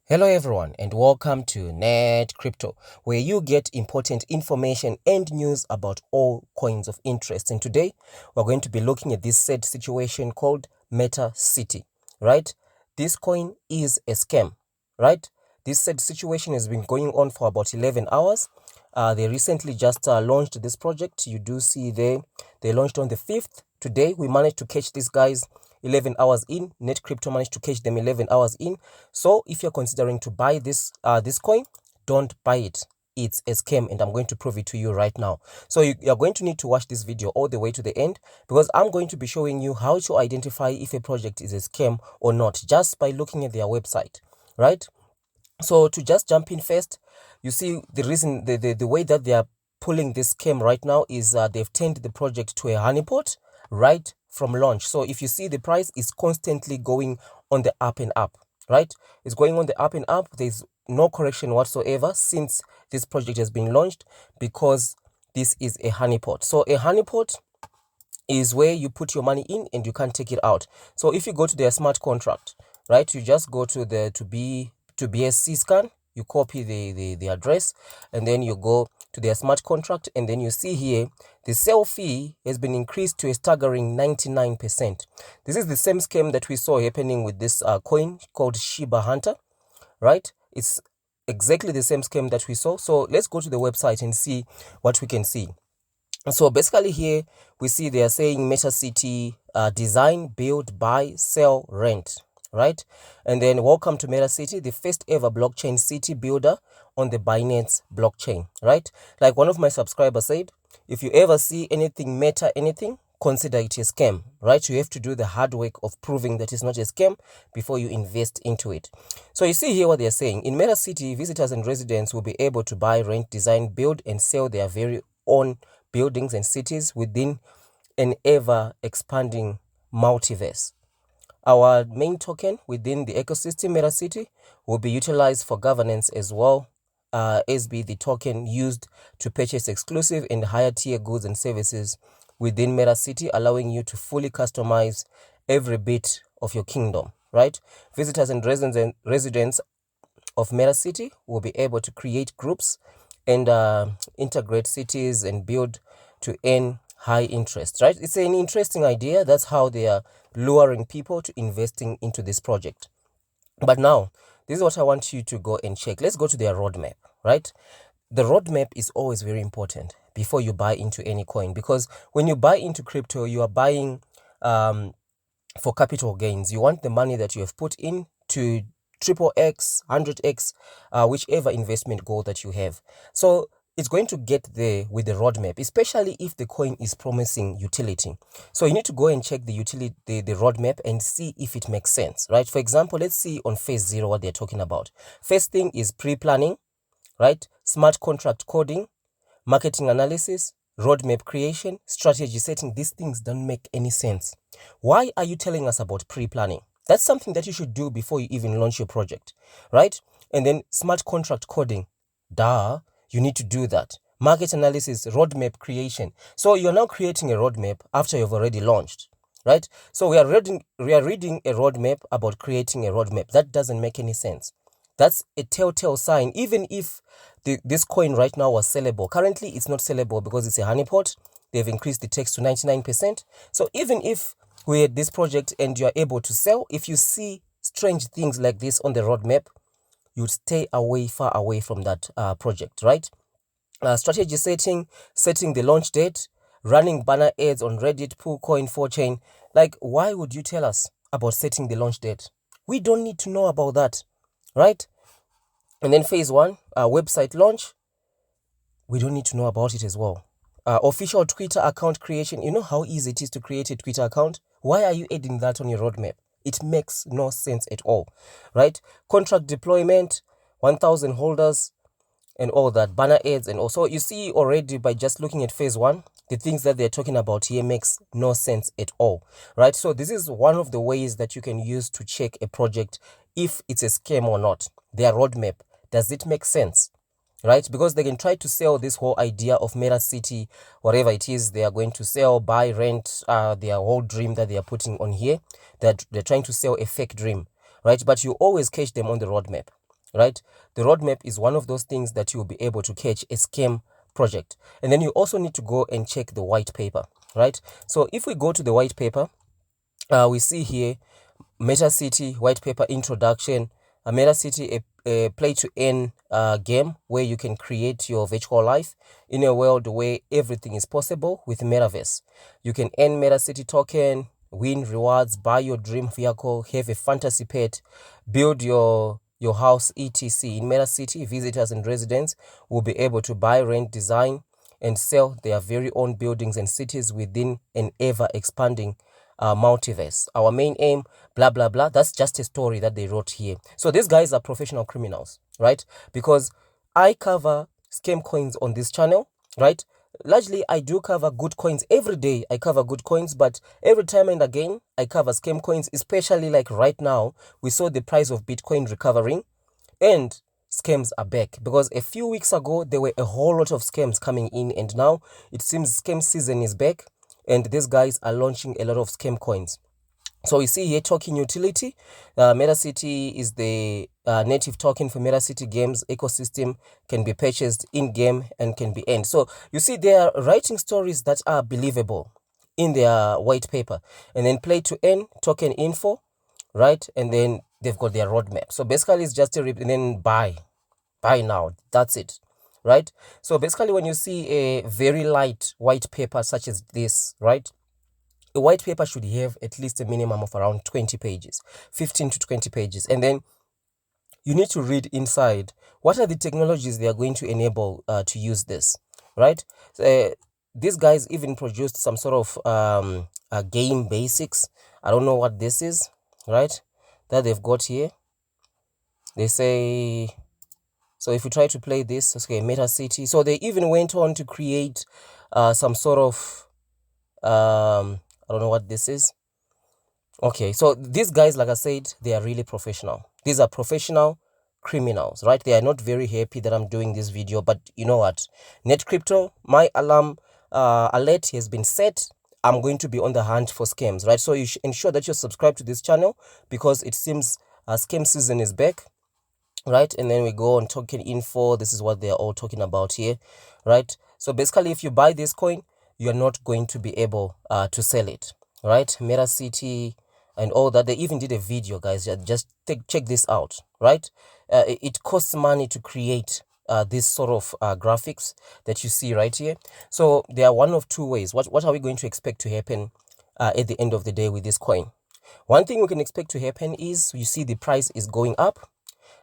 Hello everyone and welcome to Net Crypto, where you get important information and news about all coins of interest. And today we're going to be looking at this said situation called Meta City, right? This coin is a scam, right? This said situation has been going on for about 11 hours. They recently just launched this project. You do see they launched on the 5th. Today we managed to catch these guys 11 hours in. Net Crypto managed to catch them 11 hours in. So if you're considering to buy this coin, don't buy it. It's a scam, and I'm going to prove it to you right now. So you're going to need to watch this video all the way to the end, because I'm going to be showing you how to identify if a project is a scam or not, just by looking at their website, right? So to just jump in first, you see the reason, the way that they are pulling this scam right now is they've turned the project to a honeypot right from launch. So if you see, the price is constantly going on the up and up, right? It's going on the up and up. There's no correction whatsoever since this project has been launched, because this is a honeypot. So a honeypot is where you put your money in and you can't take it out. So if you go to their smart contract, right, you just go to the to BSC scan, you copy the address, and then you go to their smart contract, and then you see here the sell fee has been increased to a staggering 99%. This is the same scam that we saw happening with this coin called Shiba Hunter, right? It's exactly the same scam that we saw. So let's go to the website and see what we can see. So basically here we see they are saying Meta City design, build, buy, sell, rent, right? And then welcome to Meta City, the first ever blockchain city builder on the Binance blockchain, right? Like one of my subscribers said, if you ever see anything Meta anything, consider it a scam, right? You have to do the hard work of proving that it's not a scam before you invest into it. So you see here what they're saying. In Meta City, visitors and residents will be able to buy, rent, design, build, and sell their very own buildings and cities within an ever-expanding multiverse. Our main token within the ecosystem, Meta City, will be utilized for governance as well as be the token used to purchase exclusive and higher tier goods and services within Meta City, allowing you to fully customize every bit of your kingdom, right? Visitors and residents of Meta City will be able to create groups and integrate cities and build to earn high interest, right? It's an interesting idea. That's how they are luring people to investing into this project. But now, this is what I want you to go and check. Let's go to their roadmap, right? The roadmap is always very important before you buy into any coin, because when you buy into crypto, you are buying for capital gains. You want the money that you have put in to triple X, 100X, whichever investment goal that you have. So it's going to get there with the roadmap, especially if the coin is promising utility. So you need to go and check the utility, the roadmap, and see if it makes sense, right? For example, let's see on phase 0 what they're talking about. First thing is pre-planning, right? Smart contract coding, marketing analysis, roadmap creation, strategy setting. These things don't make any sense. Why are you telling us about pre-planning? That's something that you should do before you even launch your project, right? And then smart contract coding. Duh, you need to do that. Market analysis, roadmap creation. So you're now creating a roadmap after you've already launched, right? So we are reading a roadmap about creating a roadmap. That doesn't make any sense. That's a telltale sign. Even if this coin right now was sellable, currently it's not sellable because it's a honeypot. They've increased the tax to 99%. So even if we had this project and you're able to sell, if you see strange things like this on the roadmap, you'd stay away, far away from that project, right? Strategy setting the launch date, running banner ads on Reddit, Poolcoin, 4chain. Like, why would you tell us about setting the launch date? We don't need to know about that, right? And then phase 1, website launch. We don't need to know about it as well. Official Twitter account creation. You know how easy it is to create a Twitter account? Why are you adding that on your roadmap? It makes no sense at all, right? Contract deployment, 1,000 holders, and all that, banner ads, and also you see already by just looking at phase 1, the things that they're talking about here makes no sense at all, right? So this is one of the ways that you can use to check a project if it's a scam or not. Their roadmap, does it make sense? Right? Because they can try to sell this whole idea of Meta City, whatever it is they are going to sell, buy, rent, their whole dream that they are putting on here, that they're trying to sell a fake dream, right? But you always catch them on the roadmap. right? The roadmap is one of those things that you'll be able to catch a scam project. And then you also need to go and check the white paper, right? So if we go to the white paper, we see here MetaCity white paper introduction. MetaCity, a play to earn game where you can create your virtual life in a world where everything is possible with metaverse. You can earn MetaCity token, win rewards, buy your dream vehicle, have a fantasy pet, build your house, etc. In MetaCity, visitors and residents will be able to buy, rent, design, and sell their very own buildings and cities within an ever expanding multiverse. Our main aim, blah blah blah. That's just a story that they wrote here. So these guys are professional criminals, right? Because I cover scam coins on this channel, right? Largely, I do cover good coins every day. I cover good coins, but every time and again, I cover scam coins, especially like right now. We saw the price of Bitcoin recovering and scams are back, because a few weeks ago there were a whole lot of scams coming in, and now it seems scam season is back and these guys are launching a lot of scam coins. So we see here token utility. MetaCity is the native token for MetaCity games ecosystem, can be purchased in-game and can be earned. So you see they are writing stories that are believable in their white paper. And then play to earn, token info, right? And then they've got their roadmap. So basically it's just a rip and then buy now. That's it, right? So basically when you see a very light white paper such as this, right? A white paper should have at least a minimum of around 20 pages, 15 to 20 pages. And then you need to read inside what are the technologies they are going to enable to use this, right? These guys even produced some sort of game basics. I don't know what this is, right? That they've got here. They say, so if you try to play this, okay, MetaCity. So they even went on to create some sort of, I don't know what this is. Okay, so these guys, like I said, they are really professional. These are professional criminals, right? They are not very happy that I'm doing this video, but you know what? Net Crypto, my alarm alert has been set. I'm going to be on the hunt for scams, right? So you should ensure that you're subscribed to this channel, because it seems scam season is back, right? And then we go on token info. This is what they're all talking about here, right? So basically, if you buy this coin, you're not going to be able to sell it, right? MetaCity and all that. They even did a video, guys. Just check this out, right? It costs money to create this sort of graphics that you see right here. So there are one of two ways. What are we going to expect to happen at the end of the day with this coin? One thing we can expect to happen is, you see the price is going up.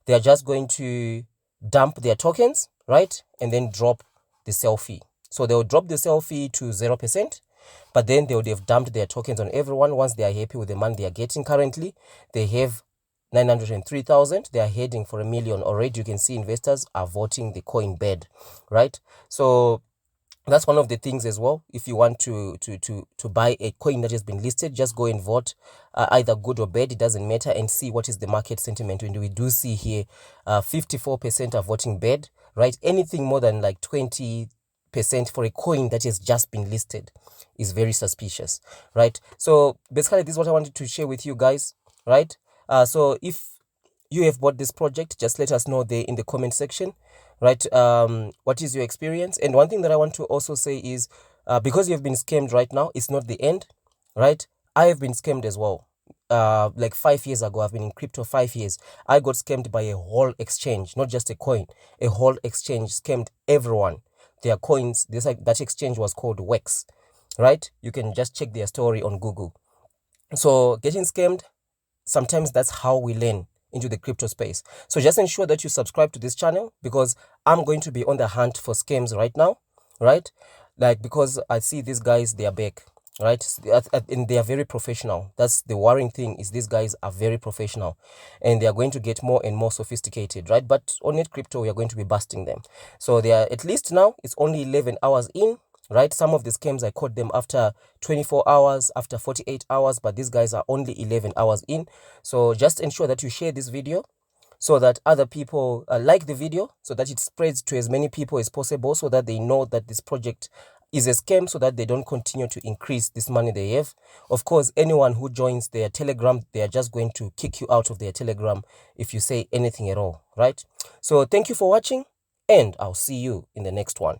They are just going to dump their tokens, right? And then drop the sell fee. So they'll drop the sell fee to 0%. But then they would have dumped their tokens on everyone once they are happy with the money they are getting. Currently, they have 903,000. They are heading for 1 million already. You can see investors are voting the coin bed, right? So that's one of the things as well. If you want to buy a coin that has been listed, just go and vote either good or bad. It doesn't matter, and see what is the market sentiment. And we do see here 54% are voting bad, right? Anything more than like 20% for a coin that has just been listed is very suspicious, right? So basically this is what I wanted to share with you guys, right? So if you have bought this project, just let us know there in the comment section, right? What is your experience? And one thing that I want to also say is, because you've been scammed right now, it's not the end, right? I have been scammed as well. Like 5 years ago, I've been in crypto 5 years. I got scammed by a whole exchange, not just a coin. A whole exchange scammed everyone. Their coins, that exchange was called Wex, right? You can just check their story on Google. So getting scammed, sometimes that's how we learn into the crypto space. So just ensure that you subscribe to this channel, because I'm going to be on the hunt for scams right now, right? Like, because I see these guys, they are back, right? And they are very professional. That's the worrying thing, is these guys are very professional and they are going to get more and more sophisticated, right? But on Net Crypto, we are going to be busting them. So they are, at least now, it's only 11 hours in, right? Some of the scams I caught them after 24 hours, after 48 hours, but these guys are only 11 hours in. So just ensure that you share this video so that other people like the video, so that it spreads to as many people as possible, so that they know that this project is a scam so that they don't continue to increase this money they have. Of course, anyone who joins their Telegram, they are just going to kick you out of their Telegram if you say anything at all, right? So thank you for watching, and I'll see you in the next one.